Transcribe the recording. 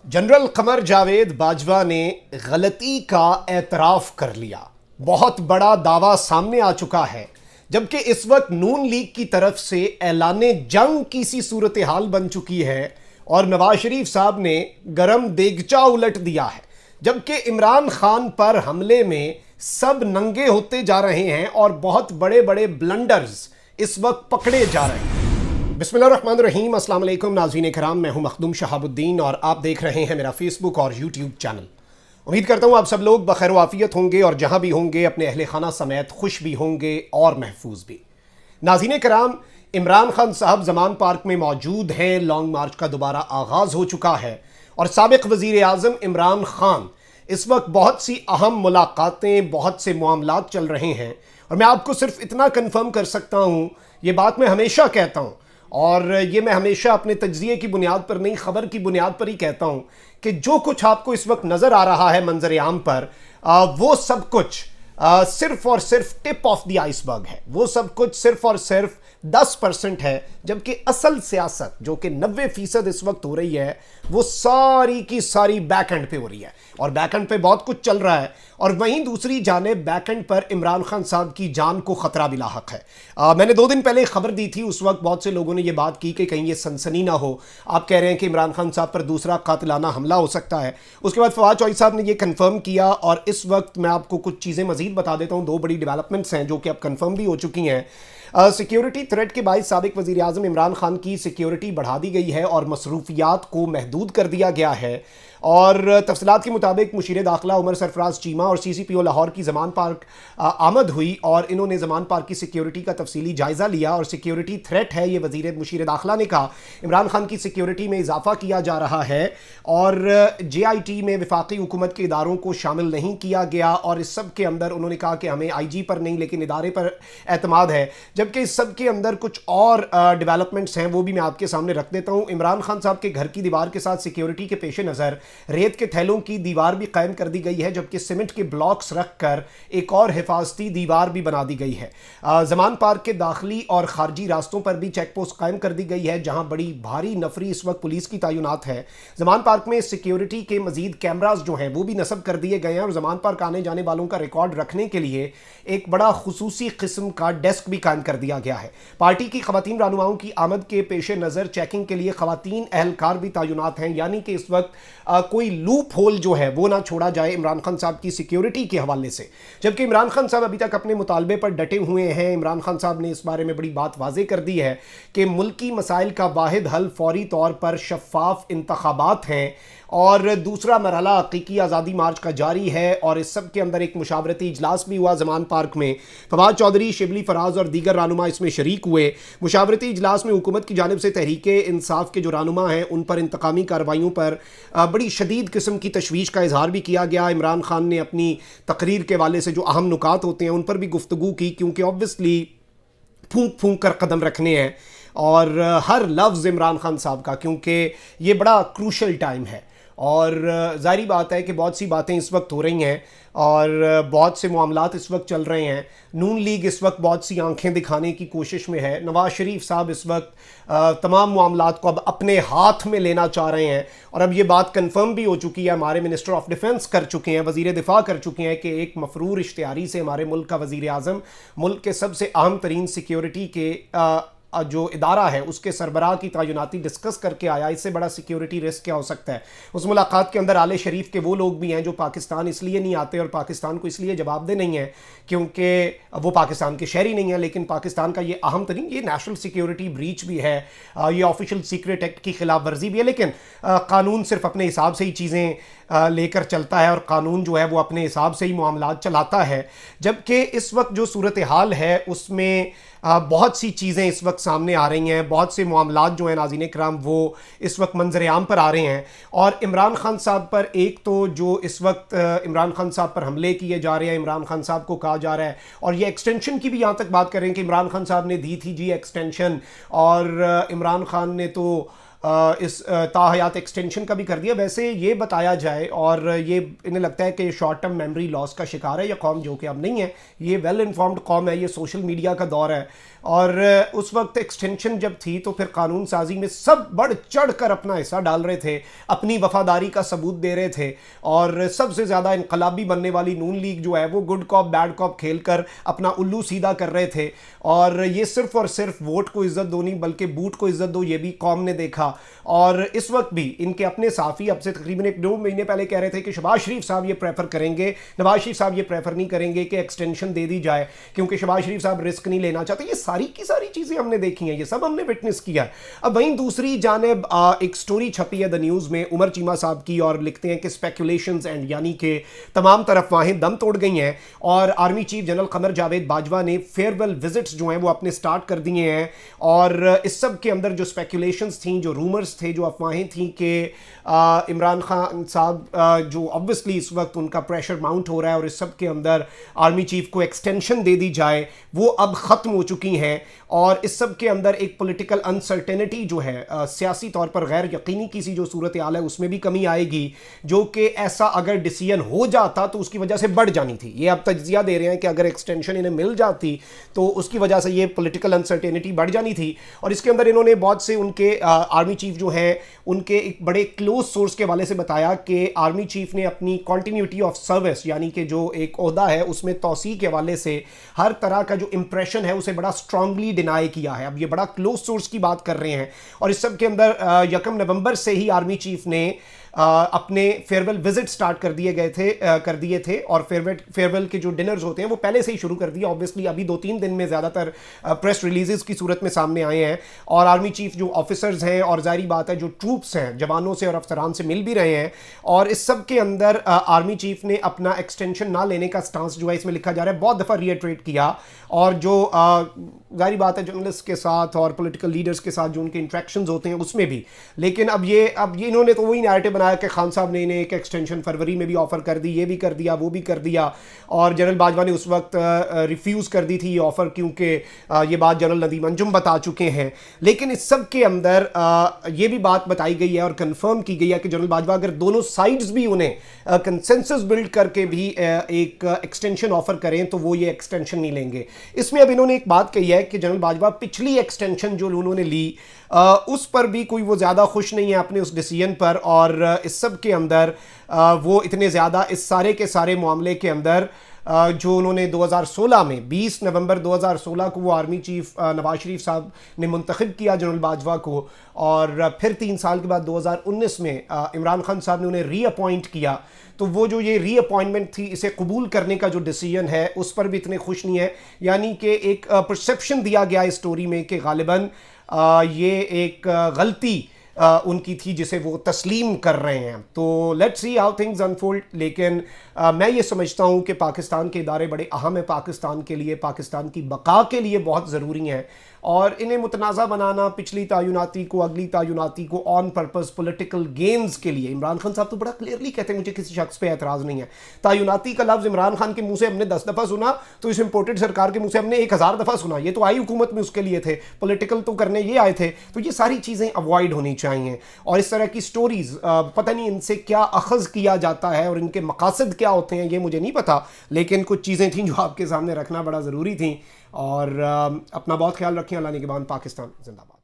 General Qamar Javed Bajwa ने गलती का एतराफ़ कर लिया। बहुत बड़ा दावा सामने आ चुका है, जबकि इस वक्त नून लीग की तरफ से ऐलाने जंग की सी सूरत हाल बन चुकी है और नवाज शरीफ साहब ने गरम देगचा उलट दिया है। जबकि इमरान खान पर हमले में सब नंगे होते जा रहे हैं और बहुत बड़े बड़े ब्लंडर्स इस वक्त पकड़े जा रहे हैं। बिस्मिल्लाहिर्रहमानिर्रहीम, अस्सलाम वालेकुम नाज़रीन कराम, मैं हूं मखदूम शहाबुद्दीन और आप देख रहे हैं मेरा फेसबुक और यूट्यूब चैनल। उम्मीद करता हूं आप सब लोग बखैर वाफियत होंगे और जहां भी होंगे अपने अहले खाना समेत खुश भी होंगे और महफूज भी। नाज़रीन कराम, इमरान खान साहब जमान पार्क में मौजूद हैं। लॉन्ग मार्च का दोबारा आगाज़ हो चुका है और साबिक़ वज़ीर आज़म इमरान खान इस वक्त बहुत सी अहम मुलाकातें, बहुत से मामलात चल रहे हैं। और मैं आपको सिर्फ इतना कन्फर्म कर सकता हूँ, ये बात मैं हमेशा कहता हूँ और ये मैं हमेशा अपने तज्ज़िये की बुनियाद पर नहीं, ख़बर की बुनियाद पर ही कहता हूँ कि जो कुछ आपको इस वक्त नज़र आ रहा है मंजर आम पर, वो सब कुछ सिर्फ और सिर्फ टिप ऑफ द आइसबर्ग है। वो सब कुछ सिर्फ और सिर्फ 10% है, जबकि असल सियासत जो कि 90% इस वक्त हो रही है वो सारी की सारी बैक एंड पे हो रही है और बैक एंड पे बहुत कुछ चल रहा है। और वहीं दूसरी जानिब बैक एंड पर इमरान खान साहब की जान को ख़तरा भी लाहक है। मैंने 2 दिन पहले खबर दी थी, उस वक्त बहुत से लोगों ने ये बात की कि कहीं ये सनसनी ना हो। आप कह रहे हैं कि इमरान खान साहब पर दूसरा कातिलाना हमला हो सकता है। उसके बाद फवाद चौधरी साहब ने ये कन्फर्म किया और इस वक्त मैं आपको कुछ चीज़ें मज़ीद बता देता हूँ। 2 बड़ी डेवलपमेंट्स हैं जो कि अब कन्फर्म भी हो चुकी हैं। सिक्योरिटी थ्रेट के बायस साबिक़ वज़ीर आज़म इमरान खान की सिक्योरिटी बढ़ा दी गई है और मसरूफियात को महदूद कर दिया गया है। और तफसीलात के मुताबिक मुशीर दाखिला उमर सरफराज चीमा और CCPO लाहौर की जमान पार्क आमद हुई और इन्होंने जमान पार्क की सिक्योरिटी का तफसीली जायज़ा लिया। और सिक्योरिटी थ्रेट है, ये वज़ीर मुशीर दाखिला ने कहा, इमरान खान की सिक्योरिटी में इजाफा किया जा रहा है और JIT में वफाकी हुकूमत के इदारों को शामिल नहीं किया गया। और इस सब के अंदर उन्होंने कहा कि हमें IG पर नहीं लेकिन इदारे पर एतमाद है। जबकि इस सब के अंदर कुछ और डेवलपमेंट्स हैं, वो भी मैं आपके सामने रख देता हूँ। इमरान खान साहब के घर की दीवार के साथ सिक्योरिटी के पेश नज़र रेत के थैलों की दीवार भी कायम कर दी गई है, जबकि सीमेंट के ब्लॉक्स रखकर एक और हिफाजती दीवार भी बना दी गई है। जमान पार्क के दाखिली और खारजी रास्तों पर भी चेक पोस्ट कायम कर दी गई है, जहां बड़ी भारी नफरी इस वक्त पुलिस की तैनात है। जमान पार्क में सिक्योरिटी के मजीद कैमराज जो हैं वो भी नस्ब कर दिए गए हैं और जमान पार्क आने जाने वालों का रिकॉर्ड रखने के लिए एक बड़ा खुसूसी किस्म का डेस्क भी कायम कर दिया गया है। पार्टी की खवातीन रहनुमाओं की आमद के पेश नज़र चेकिंग के लिए खवातीन एहलकार भी तैनात हैं, यानी कि इस वक्त कोई लूप होल जो है वो ना छोड़ा जाए इमरान खान साहब की सिक्योरिटी के हवाले से। जबकि इमरान खान साहब अभी तक अपने मुतालबे पर डटे हुए हैं। इमरान खान साहब ने इस बारे में बड़ी बात वाज़ेह कर दी है कि मुल्की मसाइल का वाहिद हल फौरी तौर पर शफाफ इंतखाबात हैं और दूसरा मरहला हकीकी आज़ादी मार्च का जारी है। और इस सब के अंदर एक मुशावरती इजलास भी हुआ जमान पार्क में। फवाद चौधरी, शिबली फराज और दीगर रहनुमा इसमें शरीक हुए। मुशावरती इजलास में हुकूमत की जानिब से तहरीक इंसाफ के जो रहनुमा हैं उन पर इंतकामी कार्रवाइयों पर बड़ी शदीद किस्म की तशवीश का इजहार भी किया गया। इमरान खान ने अपनी तकरीर के वाले से जो अहम नुकात होते हैं उन पर भी गुफ्तगू की, क्योंकि ऑब्वियसली फूंक फूंक कर कदम रखने हैं और हर लफ्ज़ इमरान खान साहब का, क्योंकि ये बड़ा क्रूशल टाइम है और ज़ाहिर बात है कि बहुत सी बातें इस वक्त हो रही हैं और बहुत से मामलात इस वक्त चल रहे हैं। नून लीग इस वक्त बहुत सी आंखें दिखाने की कोशिश में है। नवाज शरीफ साहब इस वक्त तमाम मामलात को अब अपने हाथ में लेना चाह रहे हैं और अब ये बात कंफर्म भी हो चुकी है, हमारे मिनिस्टर ऑफ डिफेंस कर चुके हैं, वज़ीर दिफा कर चुके हैं कि एक मफरूर इश्तिहारी से हमारे मुल्क का वज़ीर आज़म मुल्क के सबसे अहम तरीन सिक्योरिटी के जो इदारा है उसके सरबराह की तैनाती डिस्कस करके आया। इससे बड़ा सिक्योरिटी रिस्क क्या हो सकता है। उस मुलाकात के अंदर आले शरीफ के वो लोग भी हैं जो पाकिस्तान इसलिए नहीं आते और पाकिस्तान को इसलिए जवाबदेह नहीं है क्योंकि वो पाकिस्तान के शहरी नहीं है, लेकिन पाकिस्तान का ये अहम तरीन ये नेशनल सिक्योरिटी ब्रीच भी है, ये ऑफिशियल सीक्रेट एक्ट की खिलाफ वर्जी भी है। लेकिन कानून सिर्फ अपने हिसाब से ही चीज़ें लेकर चलता है और कानून जो है वो अपने हिसाब से ही मामलात चलाता है। जबकि इस वक्त जो सूरत हाल है उसमें बहुत सी चीज़ें इस वक्त सामने आ रही हैं, बहुत से मामलात जो हैं नाज़रीन कराम वो इस वक्त मंजर आम पर आ रहे हैं। और इमरान खान साहब पर एक तो जो इस वक्त इमरान खान साहब पर हमले किए जा रहे हैं, इमरान खान साहब को कहा जा रहा है और ये एक्सटेंशन की भी यहाँ तक बात करें कि इमरान खान साहब ने दी थी जी एक्सटेंशन और इमरान खान ने तो اس تاحیات ایکسٹینشن کا بھی کر دیا. ویسے یہ بتایا جائے اور یہ انہیں لگتا ہے کہ شارٹ ٹرم میموری لاس کا شکار ہے یہ قوم, جو کہ اب نہیں ہے. یہ ویل انفارمڈ قوم ہے, یہ سوشل میڈیا کا دور ہے, اور اس وقت ایکسٹینشن جب تھی تو پھر قانون سازی میں سب بڑھ چڑھ کر اپنا حصہ ڈال رہے تھے, اپنی وفاداری کا ثبوت دے رہے تھے, اور سب سے زیادہ انقلابی بننے والی نون لیگ جو ہے وہ گڈ کاپ بیڈ کاپ کھیل کر اپنا الو سیدھا کر رہے تھے. اور یہ صرف اور صرف ووٹ کو عزت دو نہیں بلکہ بوٹ کو عزت دو, یہ بھی قوم نے دیکھا. اور اس وقت بھی ان کے اپنے صحافی اب سے تقریباً 1-2 مہینے پہلے کہہ رہے تھے کہ شہباز شریف صاحب یہ پریفر کریں گے, نواز شریف صاحب یہ پریفر نہیں کریں گے کہ ایکسٹینشن دے دی جائے, کیونکہ شہباز شریف صاحب رسک نہیں لینا چاہتے. یہ ساری کی ساری چیزیں ہم نے دیکھی ہیں, یہ سب ہم نے وٹنس کیا ہے. اب وہیں دوسری جانب ایک سٹوری چھپی ہے دا نیوز میں عمر چیمہ صاحب کی, اور لکھتے ہیں کہ اسپیکولیشنز اینڈ, یعنی کہ تمام طرف واہیں دم توڑ گئی ہیں, اور army chief general Qamar Javed Bajwa نے فیئرویل وزٹس جو ہیں وہ اپنے سٹارٹ کر دیے ہیں. اور اس سب کے اندر جو اسپیکولیشنز تھیں, جو رومرز تھے, جو افواہیں تھیں کہ عمران خان صاحب جو obviously اس وقت ان کا پریشر ماؤنٹ ہو رہا ہے اور اس سب کے اندر آرمی چیف کو ایکسٹینشن دے دی جائے, وہ اب ختم ہو چکی ہیں. اور اس سب کے اندر ایک پولیٹیکل انسرٹینٹی جو ہے, سیاسی طور پر غیر یقینی کسی جو صورتحال ہے اس میں بھی کمی آئے گی, جو کہ ایسا اگر ڈیسیژن ہو جاتا تو اس کی وجہ سے بڑھ جانی تھی. یہ اب تجزیہ دے رہے ہیں کہ اگر ایکسٹینشن انہیں مل جاتی تو اس کی وجہ سے یہ پولیٹیکل انسرٹینٹی بڑھ جانی تھی. اور اس کے اندر انہوں نے بہت سے ان کے آرمی چیف جو ہیں ان کے ایک بڑے کلوز سورس کے حوالے سے بتایا کہ آرمی چیف نے اپنی کنٹینیوٹی آف سروس, یعنی کہ جو ایک عہدہ ہے اس میں توسیع کے حوالے سے ہر طرح کا جو امپریشن ہے اسے بڑا اسٹرانگلی ڈینائی کیا ہے. اب یہ بڑا کلوز سورس کی بات کر رہے ہیں, اور اس سب کے اندر 1 نومبر سے ہی آرمی چیف نے اپنے فیئرویل وزٹ سٹارٹ کر دیے تھے, اور فیئرویل کے جو ڈنرز ہوتے ہیں وہ پہلے سے ہی شروع کر دیے. obviously ابھی 2-3 دن میں زیادہ تر پریس ریلیزز کی صورت میں سامنے آئے ہیں, اور آرمی چیف جو آفیسرز ہیں اور ظاہری بات ہے جو ٹروپس ہیں جوانوں سے اور افسران سے مل بھی رہے ہیں. اور اس سب کے اندر آرمی چیف نے اپنا ایکسٹینشن نہ لینے کا سٹانس جو ہے اس میں لکھا جا رہا ہے بہت دفعہ ریٹریٹ کیا, اور جو ظاہری بات ہے جرنلسٹ کے ساتھ اور پولیٹیکل لیڈرز کے ساتھ جو ان کے انٹریکشنز ہوتے ہیں اس میں بھی. لیکن اب یہ انہوں نے تو وہی نیریٹو بنایا کہ خان صاحب نے انہیں ایک ایکسٹینشن فروری میں بھی آفر کر دی, یہ بھی کر دیا, وہ بھی کر دیا, اور جنرل باجوہ نے اس وقت ریفیوز کر دی تھی یہ آفر, کیونکہ یہ بات جنرل ندیم انجم بتا چکے ہیں. لیکن اس سب کے اندر یہ بھی بات بتائی گئی ہے اور کنفرم کی گئی ہے کہ جنرل باجوہ اگر دونوں سائڈز بھی انہیں کنسنسس بلڈ کر کے بھی ایک ایکسٹینشن آفر کریں تو وہ یہ ایکسٹینشن نہیں لیں گے. اس میں اب انہوں نے ایک بات کہی ہے کہ جنرل باجوہ پچھلی ایکسٹینشن جو انہوں نے لی اس پر بھی کوئی وہ زیادہ خوش نہیں ہے اپنے اس ڈیسیژن پر, اور اس سب کے اندر وہ اتنے زیادہ اس سارے کے سارے معاملے کے اندر جو انہوں نے 2016 میں 20 نومبر 2016 کو وہ آرمی چیف نواز شریف صاحب نے منتخب کیا جنرل باجوہ کو, اور پھر 3 سال کے بعد 2019 میں عمران خان صاحب نے انہیں ری اپوائنٹ کیا, تو وہ جو یہ ری اپوائنٹمنٹ تھی اسے قبول کرنے کا جو ڈیسیژن ہے اس پر بھی اتنے خوش نہیں ہے. یعنی کہ ایک پرسیپشن دیا گیا اس سٹوری میں کہ غالباً یہ ایک غلطی ان کی تھی جسے وہ تسلیم کر رہے ہیں. تو let's see how things unfold. لیکن میں یہ سمجھتا ہوں کہ پاکستان کے ادارے بڑے اہم ہیں, پاکستان کے لیے, پاکستان کی بقا کے لیے بہت ضروری ہیں, اور انہیں متنازع بنانا پچھلی تعیناتی کو اگلی تعیناتی کو آن پرپز پولیٹیکل گینز کے لیے. عمران خان صاحب تو بڑا کلیئرلی کہتے ہیں مجھے کسی شخص پہ اعتراض نہیں ہے. تعیناتی کا لفظ عمران خان کے منہ سے ہم نے 10 دفعہ سنا تو اس امپورٹڈ سرکار کے منہ سے ہم نے 1000 دفعہ سنا. یہ تو آئی حکومت میں اس کے لیے تھے, پولیٹیکل تو کرنے یہ آئے تھے. تو یہ ساری چیزیں اوائڈ ہونی چاہیے, اور اس طرح کی سٹوریز پتہ نہیں ان سے کیا اخذ کیا جاتا ہے اور ان کے مقاصد کیا ہوتے ہیں یہ مجھے نہیں پتا, لیکن کچھ چیزیں تھیں جو آپ کے سامنے رکھنا بڑا ضروری تھیں. اور اپنا بہت خیال رکھیں. اللہ نگہبان. پاکستان زندہ باد.